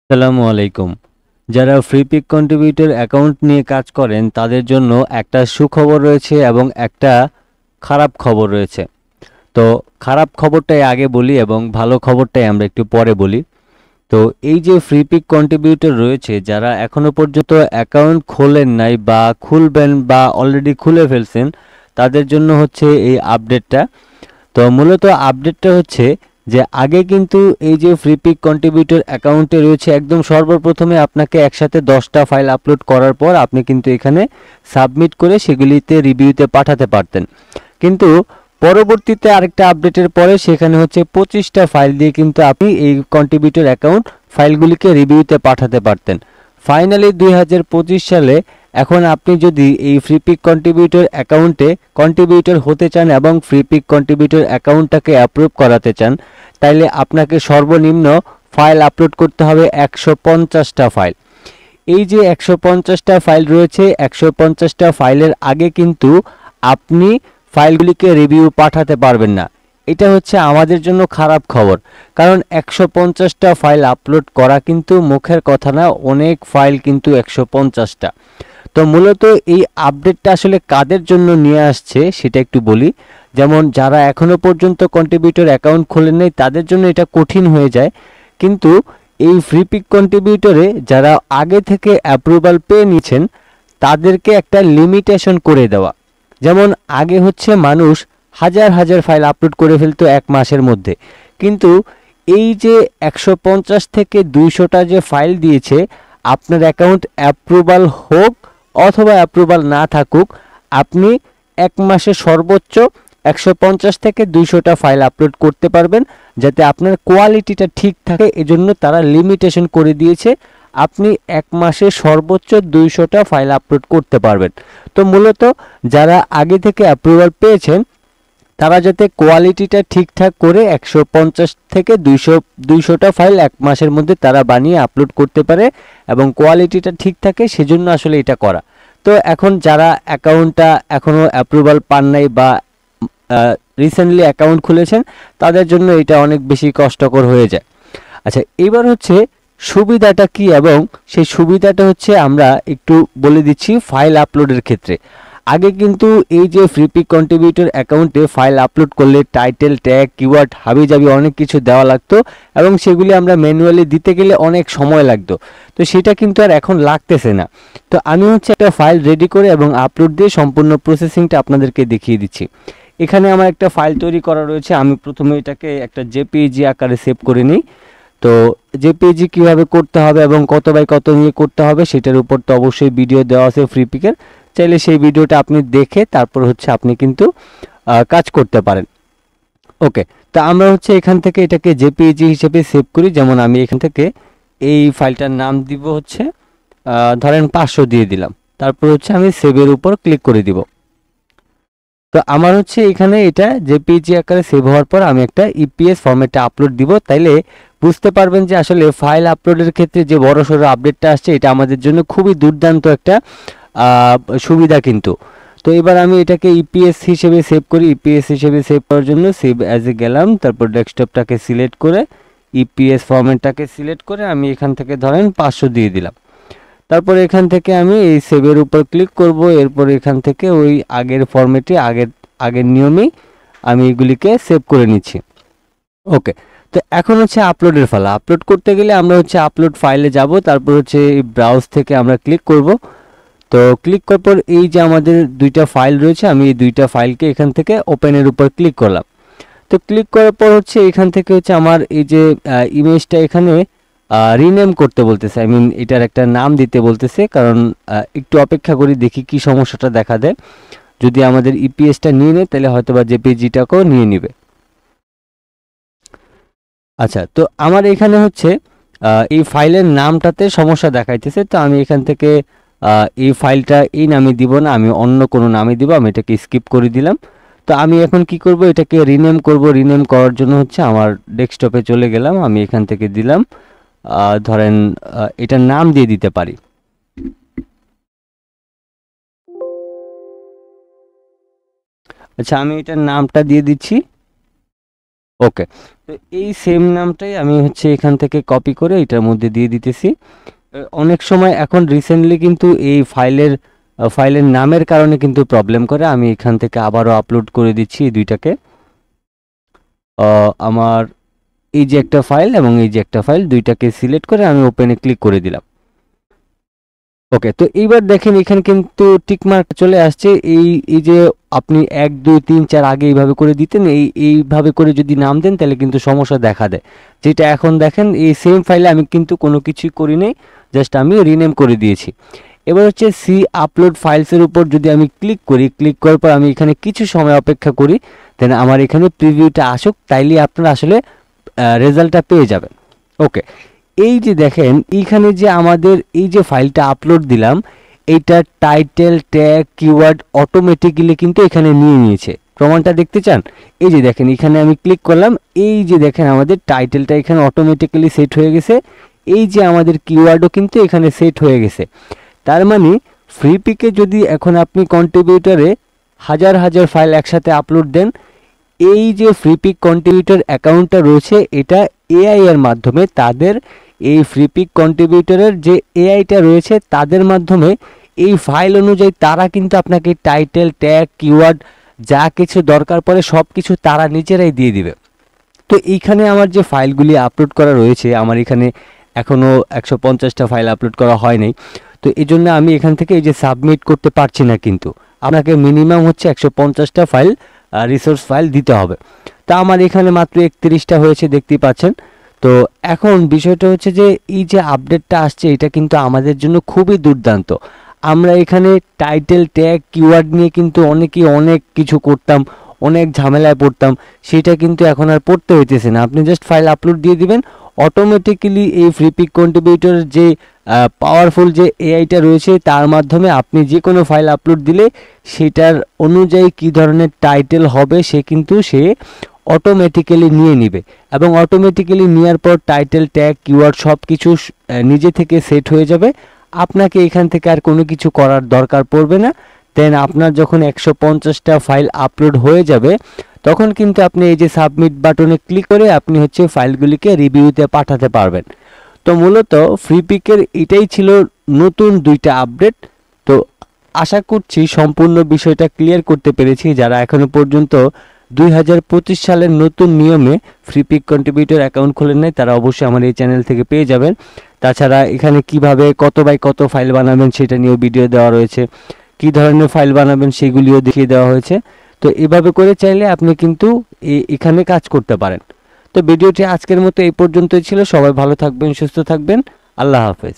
আসসালামু আলাইকুম। যারা ফ্রিপিক কন্ট্রিবিউটর অ্যাকাউন্ট নিয়ে কাজ করেন তাদের জন্য একটা সুখবর রয়েছে এবং একটা খারাপ খবর রয়েছে। তো খারাপ খবরটাই আগে বলি এবং ভালো খবরটাই আমরা একটু পরে বলি। তো এই যে ফ্রিপিক কন্ট্রিবিউটর রয়েছে যারা এখনো পর্যন্ত অ্যাকাউন্ট খোলেন নাই বা খুলবেন বা অলরেডি খুলে ফেলছেন, তাদের জন্য হচ্ছে এই আপডেটটা। তো মূলত আপডেটটা হচ্ছে যে আগে কিন্তু এই যে ফ্রিপিক কন্ট্রিবিউটর অ্যাকাউন্টে রয়েছে একদম সর্বপ্রথমে আপনাকে একসাথে 10টা ফাইল আপলোড করার পর আপনি কিন্তু এখানে সাবমিট করে সেগুলিতে রিভিউতে পাঠাতে পারতেন। কিন্তু পরবর্তীতে আরেকটা আপডেটের পরে সেখানে হচ্ছে 25টা ফাইল দিয়ে কিন্তু আপনি এই কন্ট্রিবিউটর অ্যাকাউন্ট ফাইলগুলিকে রিভিউতে পাঠাতে পারতেন। ফাইনালি 2025 সালে এখন আপনি যদি এই ফ্রিপিক কন্ট্রিবিউটর অ্যাকাউন্টে কন্ট্রিবিউটর হতে চান এবং ফ্রিপিক কন্ট্রিবিউটর অ্যাকাউন্টটাকে অ্যাপ্রুভ করাতে চান, তাইলে আপনাকে সর্বনিম্ন ফাইল আপলোড করতে হবে 150টা ফাইল। এই যে 150টা ফাইল রয়েছে, 150টা ফাইলের আগে কিন্তু আপনি ফাইলগুলিকে রিভিউ পাঠাতে পারবেন না। এটা হচ্ছে আমাদের জন্য খারাপ খবর, কারণ 150টা ফাইল আপলোড করা কিন্তু মুখের কথা না, অনেক ফাইল কিন্তু 150টা। তো মূলত এই আপডেটটা আসলে কাদের জন্য নিয়ে আসছে সেটা একটু বলি। যেমন যারা এখনো পর্যন্ত কন্ট্রিবিউটর অ্যাকাউন্ট খোলেন নাই তাদের জন্য এটা কঠিন হয়ে যায়, কিন্তু এই ফ্রিপিক কন্ট্রিবিউটরে যারা আগে থেকে অ্যাপ্রুভাল পেয়ে নিয়েছেন তাদেরকে একটা লিমিটেশন করে দেওয়া। যেমন আগে হচ্ছে মানুষ হাজার হাজার ফাইল আপলোড করে ফেলতো এক মাসের মধ্যে, কিন্তু এই যে 150 থেকে 200টা যে ফাইল দিয়েছে, আপনার অ্যাকাউন্ট অ্যাপ্রুভাল হোক অথবা অ্যাপ্রুভাল না থাকুক, আপনি এক মাসে সর্বোচ্চ 150 থেকে 200টা ফাইল আপলোড করতে পারবেন, যাতে আপনার কোয়ালিটিটা ঠিক থাকে। এজন্য তারা লিমিটেশন করে দিয়েছে, আপনি এক মাসে সর্বোচ্চ 200টা ফাইল আপলোড করতে পারবেন। তো মূলত যারা আগে থেকে অ্যাপ্রুভাল পেয়েছেন তারা যাতে কোয়ালিটিটা ঠিকঠাক করে 150 থেকে 200টা ফাইল এক মাসের মধ্যে তারা বানিয়ে আপলোড করতে পারে এবং কোয়ালিটিটা ঠিক থাকে, সেজন্য আসলে এটা করা। তো এখন যারা অ্যাকাউন্টটা এখনও অ্যাপ্রুভাল পান নাই বা রিসেন্টলি অ্যাকাউন্ট খুলেছেন, তাদের জন্য এটা অনেক বেশি কষ্টকর হয়ে যায়। আচ্ছা, এবার হচ্ছে সুবিধাটা কি, এবং সেই সুবিধাটা হচ্ছে আমরা একটু বলে দিচ্ছি ফাইল আপলোডের ক্ষেত্রে। আগে কিন্তু এই যে ফ্রিপিক কন্ট্রিবিউটর অ্যাকাউন্টে ফাইল আপলোড করলে টাইটেল, ট্যাগ, কিওয়ার্ড হাবিজাবি অনেক কিছু দেওয়া লাগতো এবং সেগুলি আমরা ম্যানুয়ালি দিতে গেলে অনেক সময় লাগতো। তো সেটা কিন্তু আর এখন লাগতেছে না। তো আমি হচ্ছে একটা ফাইল রেডি করে এবং আপলোড দিয়ে সম্পূর্ণ প্রসেসিংটা আপনাদেরকে দেখিয়ে দিচ্ছি। এখানে আমার একটা ফাইল তৈরি করা রয়েছে। আমি প্রথমে এটাকে একটা জেপিইজি আকারে সেভ করে নিই। তো জেপিইজি কিভাবে করতে হবে এবং কত বাই কত নিয়ে করতে হবে সেটার উপর তো অবশ্যই ভিডিও দেওয়া আছে ফ্রিপিকের, চাইলে সেই ভিডিওটা আপনি দেখে তারপর হচ্ছে আপনি কিন্তু কাজ করতে পারেন। ওকে, তো আমরা হচ্ছে এখান থেকে এটাকে জেপিইজি হিসেবে সেভ করি। যেমন আমি এখান থেকে এই ফাইলটার নাম দিব হচ্ছে ধরেন 500 দিয়ে দিলাম। তারপর হচ্ছে আমি সেভের উপর ক্লিক করে দিব। তো আমার হচ্ছে এখানে এটা জেপিইজি আকারে সেভ হওয়ার পর আমি একটা ইপিএস ফরম্যাটে আপলোড দিব। তাইলে বুঝতে পারবেন যে আসলে ফাইল আপলোডের ক্ষেত্রে যে বড়সড় আপডেটটা আসছে এটা আমাদের জন্য খুবই দুর্দান্ত একটা সুবিধা কিন্তু। তো এবার আমি এটাকে ইপিএস হিসেবে সেভ করি। ইপিএস হিসেবে সেভ করার জন্য সেভ অ্যাজ এ গেলাম, তারপর ডেস্কটপটাকে সিলেক্ট করে ইপিএস ফরম্যাটটাকে সিলেক্ট করে আমি এখান থেকে ধরেন 500 দিয়ে দিলাম। তারপর এখান থেকে আমি এই সেভের উপর ক্লিক করব। এরপর এখান থেকে ওই আগের ফরম্যাটে আগের আগের নিয়মেই আমি এগুলিকে সেভ করে নিচ্ছি। ওকে, তো এখন হচ্ছে আপলোডের ফালা। আপলোড করতে গেলে আমরা হচ্ছে আপলোড ফাইলে যাব, তারপর হচ্ছে এই ব্রাউজ থেকে আমরা ক্লিক করব। তো ক্লিক করার পর এই যে আমাদের দুইটা ফাইল রয়েছে, আমি এই দুইটা ফাইলকে এখান থেকে ওপেনের উপর ক্লিক করলাম। তো ক্লিক করার পর হচ্ছে এখান থেকে হচ্ছে আমার এই যে ইমেজটা এখানে রিনেম করতে বলতেছে, আই মিন এটার একটা নাম দিতে বলতেছে। কারণ একটু অপেক্ষা করি দেখি কি সমস্যাটা দেখা দেয়। যদি আমাদের ইপিএসটা নিয়ে নেয় তাহলে হয়তো বা জেপিজিটাকেও নিয়ে নিবে। আচ্ছা, তো আমার এখানে হচ্ছে এই ফাইলের নামটাতে সমস্যা দেখাইতেছে। তো আমি এখান থেকে এই ফাইলটা এই নামে দিব না, আমি অন্য কোনো নামে দিব। আমি এটাকে স্কিপ করে দিলাম। তো আমি এখন কি করব, এটাকে রিনেম করব। রিনেম করার জন্য হচ্ছে আমার ডেস্কটপে চলে গেলাম, আমি এখান থেকে দিলাম ধরেন এটার নাম দিয়ে দিতে পারি। আচ্ছা, আমি এটার নামটা দিয়ে দিচ্ছি ওকে, তো এই সেম নামটাই আমি হচ্ছে এখান থেকে কপি করে এটার মধ্যে দিয়ে দিতেছি। অনেক সময় এখন রিসেন্টলি কিন্তু এই ফাইলের নামের কারণে কিন্তু প্রবলেম করে। আমি এখান থেকে আবারও আপলোড করে দিচ্ছি এই দুইটাকে। আমার এই যে একটা ফাইল এবং এই যে একটা ফাইল, দুইটাকে সিলেক্ট করে আমি ওপেনে ক্লিক করে দিলাম। ওকে, তো এইবার দেখেন এখানে কিন্তু টিকমার্ক চলে আসছে। এই যে আপনি 1 2 3 4 আগে এইভাবে করে দিতেন, এইভাবে করে যদি নাম দেন তাহলে কিন্তু সমস্যা দেখা দেয়। যেটা এখন দেখেন এই সেম ফাইলে আমি কিন্তু কোনো কিছুই করি নাই, জাস্ট আমি রিনেম করে দিয়েছি। এবার হচ্ছে সি আপলোড ফাইলসের উপর যদি আমি ক্লিক করি, ক্লিক করার পর আমি এখানে কিছু সময় অপেক্ষা করি, দেন আমার এখানে প্রিভিউটা আসুক, তাইলে আপনারা আসলে রেজাল্টটা পেয়ে যাবেন। ওকে, এই যে দেখেন এইখানে যে আমাদের এই যে ফাইলটা আপলোড দিলাম, এইটা টাইটেল ট্যাগ কিওয়ার্ড অটোমেটিক্যালি কিন্তু এখানে নিয়ে নিয়েছে। প্রমাণটা দেখতে চান? এই যে দেখেন এখানে আমি ক্লিক করলাম, এই যে দেখেন আমাদের টাইটেলটা এখানে অটোমেটিক্যালি সেট হয়ে গেছে, এই যে আমাদের কিওয়ার্ডও কিন্তু এখানে সেট হয়ে গেছে। তার মানে ফ্রি পিকে যদি এখন আপনি কন্ট্রিবিউটরে হাজার হাজার ফাইল একসাথে আপলোড দেন, এই যে ফ্রি পিক কন্ট্রিবিউটর অ্যাকাউন্টটা রয়েছে এটা এআই এর মাধ্যমে তাদের এই ফ্রি পিক কন্ট্রিবিউটরের যে এআইটা রয়েছে তাদের মাধ্যমে এই ফাইল অনুযায়ী তারা কিন্তু আপনাকে টাইটেল ট্যাগ কিওয়ার্ড যা কিছু দরকার পড়ে সব কিছু তারা নিজেরাই দিয়ে দিবে। তো এইখানে আমার যে ফাইলগুলি আপলোড করা রয়েছে, আমার এখানে এখনও 150টা ফাইল আপলোড করা হয় নাই। তো এই জন্য আমি এখান থেকে এই যে সাবমিট করতে পারছি না, কিন্তু আপনাকে মিনিমাম হচ্ছে 150টা ফাইল রিসোর্স ফাইল দিতে হবে। তা আমার এখানে মাত্র 31টা হয়েছে, দেখতেই পাচ্ছেন। তো এখন বিষয়টা হচ্ছে যে এই যে আপডেটটা আসছে এটা কিন্তু আমাদের জন্য খুবই দুর্দান্ত। আমরা এখানে টাইটেল ট্যাগ কিওয়ার্ড নিয়ে কিন্তু অনেকেই অনেক কিছু করতাম, অনেক ঝামেলায় পড়তাম, সেটা কিন্তু এখন আর পড়তে হইতেছে না। আপনি জাস্ট ফাইল আপলোড দিয়ে দিবেন, অটোমেটিক্যালি এই ফ্রি পিক কন্ট্রিবিউটরের যে পাওয়ারফুল যে এআইটা রয়েছে তার মাধ্যমে আপনি যে কোনো ফাইল আপলোড দিলে সেটার অনুযায়ী কী ধরনের টাইটেল হবে সে অটোমেটিক্যালি নিয়ে নিবে, এবং অটোমেটিক্যালি নেওয়ার পর টাইটেল ট্যাগ কিওয়ার্ড সব কিছু নিজে থেকে সেট হয়ে যাবে। আপনাকে এখান থেকে আর কোনো কিছু করার দরকার পড়বে না। দেন আপনার যখন 150টা ফাইল আপলোড হয়ে যাবে তখন কিন্তু আপনি এই যে সাবমিট বাটনে ক্লিক করে আপনি হচ্ছে ফাইলগুলিকে রিভিউতে পাঠাতে পারবেন। তো মূলত ফ্রি পিকের এটাই ছিল নতুন 2টা আপডেট। তো আশা করছি সম্পূর্ণ বিষয়টা ক্লিয়ার করতে পেরেছি। যারা এখনো পর্যন্ত 2025 সালের নতুন নিয়মে ফ্রি পিক কন্ট্রিবিউটর অ্যাকাউন্ট খোলেন নাই তারা অবশ্যই আমার এই চ্যানেল থেকে পেয়ে যাবেন। তাছাড়া এখানে কিভাবে কত বাই কত ফাইল বানাবেন সেটা নিয়েও ভিডিও দেওয়া রয়েছে, কী ধরনের ফাইল বানাবেন সেগুলিও দেখিয়ে দেওয়া হয়েছে। তো এভাবে করে চাইলে আপনি কিন্তু এখানে কাজ করতে পারেন। তো ভিডিওটি আজকের মতো এই পর্যন্তই ছিল। সবাই ভালো থাকবেন, সুস্থ থাকবেন। আল্লাহ হাফেজ।